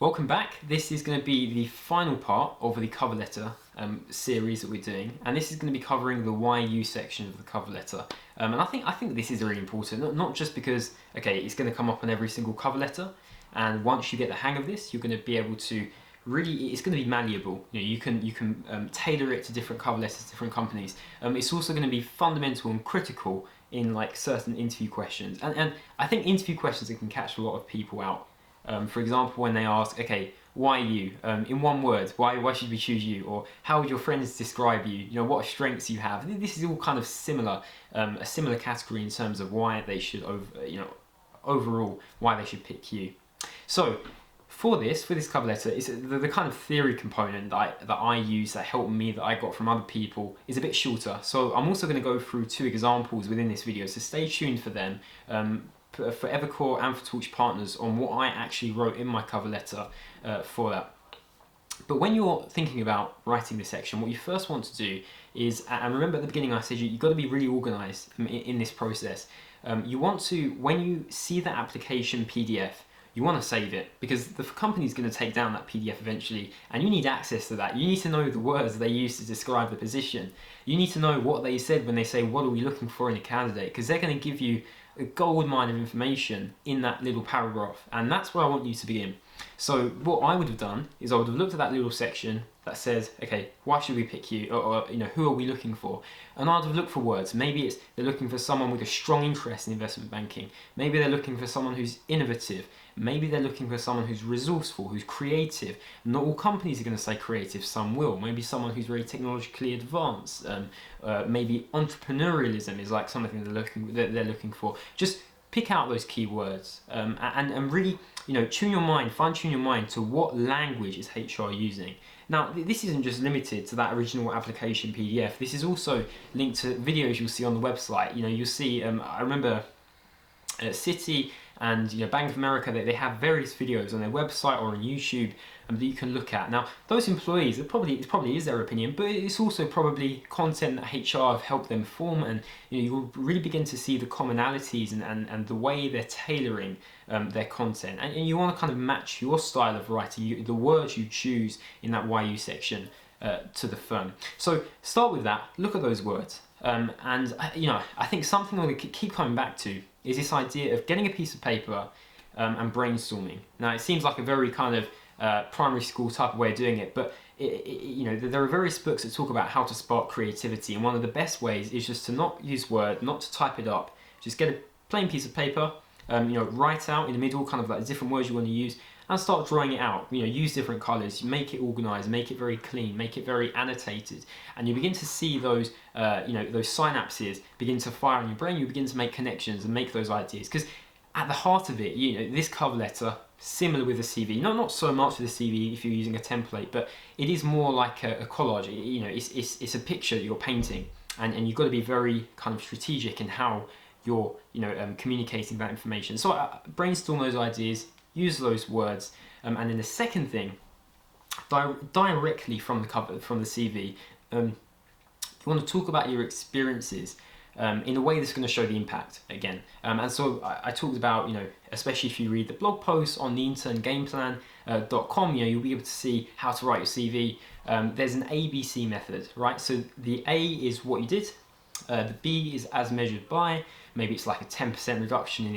Welcome back. This is going to be the final part of the cover letter series that we're doing, and this is going to be covering the why you section of the cover letter. And I think this is really important, not just because it's going to come up on every single cover letter, and once you get the hang of this, you're going to be able to it's going to be malleable. You can tailor it to different cover letters, different companies. It's also going to be fundamental and critical in like certain interview questions, and I think interview questions that can catch a lot of people out. For example, when they ask, why you? In one word, why should we choose you? Or how would your friends describe you? What strengths you have? This is all kind of similar, a similar category in terms of why they should, overall, why they should pick you. So, for this cover letter, it's the kind of theory component that I use, that helped me, that I got from other people, is a bit shorter. So I'm also going to go through two examples within this video, so stay tuned for them. For Evercore and for Torch Partners on what I actually wrote in my cover letter for that. But when you're thinking about writing this section, what you first want to do is, and remember at the beginning I said you've got to be really organized in this process. You want to, when you see that application PDF, you want to save it, because the company's going to take down that PDF eventually, and you need access to that. You need to know the words they use to describe the position. You need to know what they said when they say, what are we looking for in a candidate? Because they're going to give you a gold mine of information in that little paragraph, and that's where I want you to begin. So what I would have done is I would have looked at that little section that says, why should we pick you, or who are we looking for? And I'd have looked for words. Maybe they're looking for someone with a strong interest in investment banking. Maybe they're looking for someone who's innovative. Maybe they're looking for someone who's resourceful, who's creative. Not all companies are going to say creative, some will. Maybe someone who's very technologically advanced. Maybe entrepreneurialism is like something they're looking for. Just pick out those keywords and really, fine-tune your mind to what language is HR using. Now, this isn't just limited to that original application PDF. This is also linked to videos you'll see on the website. You'll see, I remember Citi and Bank of America, they have various videos on their website or on YouTube that you can look at. Now, those employees, it probably is their opinion, but it's also probably content that HR have helped them form, and you'll really begin to see the commonalities and the way they're tailoring their content. And you want to kind of match your style of writing, the words you choose in that YU section to the firm. So start with that, look at those words. I think something I'm going to keep coming back to is this idea of getting a piece of paper and brainstorming. Now, it seems like a very kind of primary school type of way of doing it, but there are various books that talk about how to spark creativity, and one of the best ways is just to not use Word, not to type it up. Just get a plain piece of paper, write out in the middle kind of like the different words you want to use, and start drawing it out. Use different colors, make it organized, make it very clean, make it very annotated, and you begin to see those those synapses begin to fire in your brain. You begin to make connections and make those ideas, because at the heart of it, this cover letter, similar with a CV, not so much with a CV if you're using a template, but it is more like a collage. It's a picture that you're painting, and you've got to be very kind of strategic in how you're communicating that information. So brainstorm those ideas, use those words, and then the second thing, directly from the CV, you want to talk about your experiences in a way that's going to show the impact again. And so I talked about, especially if you read the blog posts on the interngameplan.com, you'll be able to see how to write your CV. There's an ABC method, right? So the A is what you did. The B is as measured by. Maybe it's like a 10% reduction in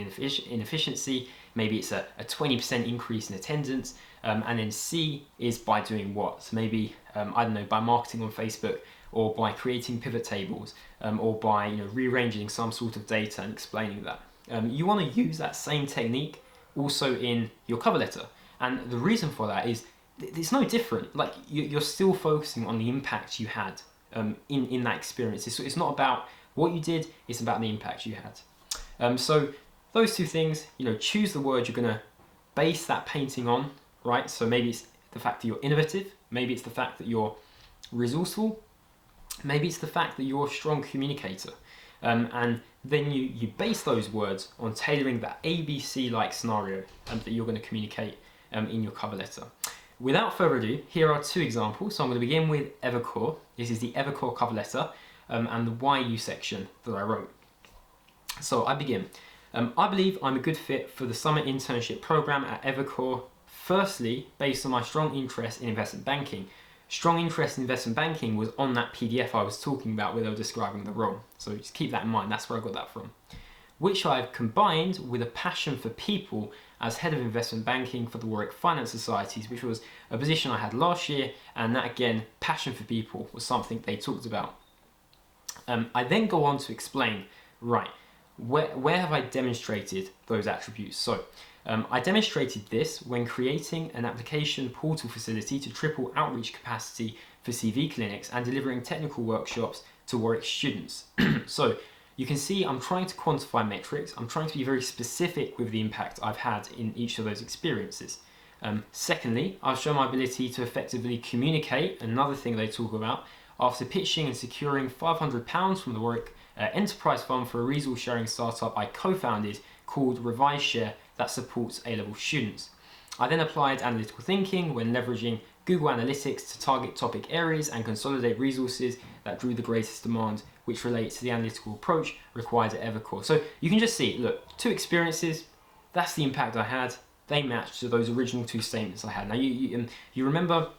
inefficiency. Maybe it's a 20% increase in attendance. And then C is by doing what? So maybe, by marketing on Facebook, or by creating pivot tables, or by rearranging some sort of data and explaining that. You want to use that same technique also in your cover letter. And the reason for that is it's no different. Like you're still focusing on the impact you had in that experience. It's not about what you did, it's about the impact you had. So those two things, choose the word you're going to base that painting on, right? So maybe it's the fact that you're innovative, maybe it's the fact that you're resourceful, maybe it's the fact that you're a strong communicator. And then you base those words on tailoring that ABC-like scenario that you're going to communicate in your cover letter. Without further ado, here are two examples. So I'm going to begin with Evercore. This is the Evercore cover letter and the YU section that I wrote. So I begin. I believe I'm a good fit for the summer internship program at Evercore. Firstly, based on my strong interest in investment banking. Strong interest in investment banking was on that PDF I was talking about where they were describing the role. So just keep that in mind, that's where I got that from. Which I've combined with a passion for people as head of investment banking for the Warwick Finance Societies, which was a position I had last year, and that again, passion for people was something they talked about. I then go on to explain, right, where have I demonstrated those attributes? So I demonstrated this when creating an application portal facility to triple outreach capacity for CV clinics and delivering technical workshops to Warwick students. So you can see I'm trying to quantify metrics. I'm trying to be very specific with the impact I've had in each of those experiences. Secondly, I've shown my ability to effectively communicate, another thing they talk about, after pitching and securing £500 from the Warwick Enterprise Fund for a resource sharing startup I co-founded called Revise Share that supports A-level students. I then applied analytical thinking when leveraging Google Analytics to target topic areas and consolidate resources that drew the greatest demand, which relates to the analytical approach required at Evercore. So you can just see, look, 2 experiences, that's the impact I had. They matched to those original 2 statements I had. Now you remember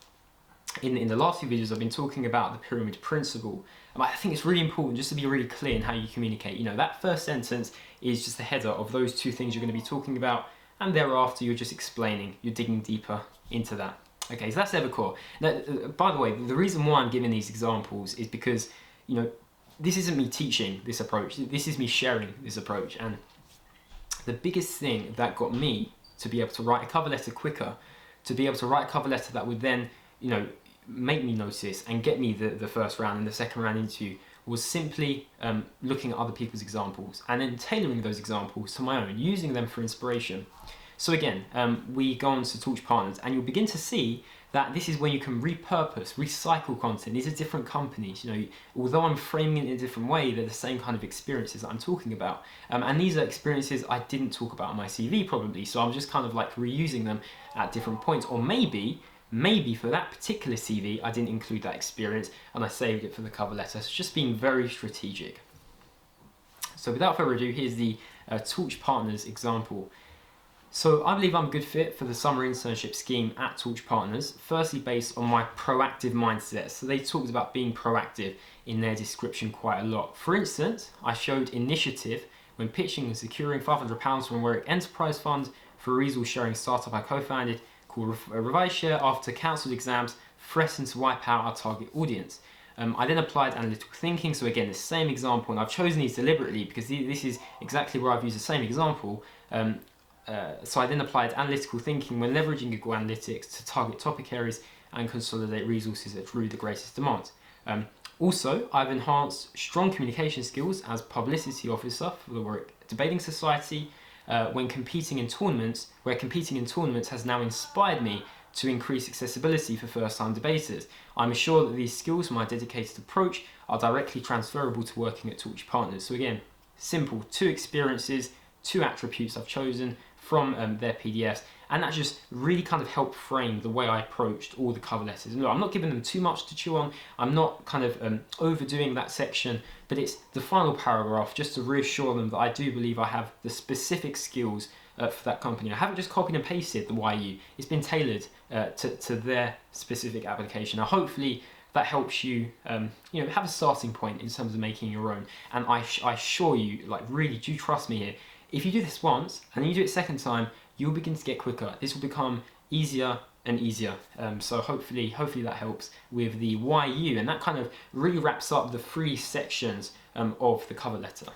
in the last few videos I've been talking about the pyramid principle. I think it's really important just to be really clear in how you communicate. You know, that first sentence is just the header of those 2 things you're going to be talking about, and thereafter you're just explaining, you're digging deeper into that. Okay, so that's Evercore. Now, by the way, the reason why I'm giving these examples is because, you know, this isn't me teaching this approach, this is me sharing this approach. And the biggest thing that got me to be able to write a cover letter quicker, to be able to write a cover letter that would then, you know, make me notice and get me the first round and the second round interview was simply looking at other people's examples and then tailoring those examples to my own, using them for inspiration. So again, we go on to Torch Partners and you'll begin to see that this is where you can repurpose, recycle content. These are different companies. You know, although I'm framing it in a different way, they're the same kind of experiences that I'm talking about. And these are experiences I didn't talk about on my CV probably, so I'm just kind of like reusing them at different points. Or maybe for that particular CV, I didn't include that experience and I saved it for the cover letter. So just being very strategic. So without further ado, here's the Torch Partners example. So I believe I'm a good fit for the summer internship scheme at Torch Partners, firstly based on my proactive mindset. So they talked about being proactive in their description quite a lot. For instance, I showed initiative when pitching and securing £500 from Warwick Enterprise Fund for a resource sharing startup I co-founded called Revise Share after cancelled exams threatened to wipe out our target audience. I then applied analytical thinking, so again the same example, and I've chosen these deliberately because this is exactly where I've used the same example. So I then applied analytical thinking when leveraging Google Analytics to target topic areas and consolidate resources that drew the greatest demand. Also, I've enhanced strong communication skills as publicity officer for the Warwick Debating Society when competing in tournaments, where competing in tournaments has now inspired me to increase accessibility for first-time debaters. I'm assured that these skills from my dedicated approach are directly transferable to working at Torch Partners. So again, simple, 2 experiences, 2 attributes I've chosen from their PDFs, and that just really kind of helped frame the way I approached all the cover letters. And look, I'm not giving them too much to chew on, I'm not kind of overdoing that section, but it's the final paragraph just to reassure them that I do believe I have the specific skills for that company. I haven't just copied and pasted the YU, it's been tailored to their specific application. Now hopefully that helps you, you know, have a starting point in terms of making your own. And I assure you, like really do trust me here, if you do this once and then you do it second time, you'll begin to get quicker. This will become easier and easier. So hopefully that helps with the YU, and that kind of really wraps up the 3 sections of the cover letter.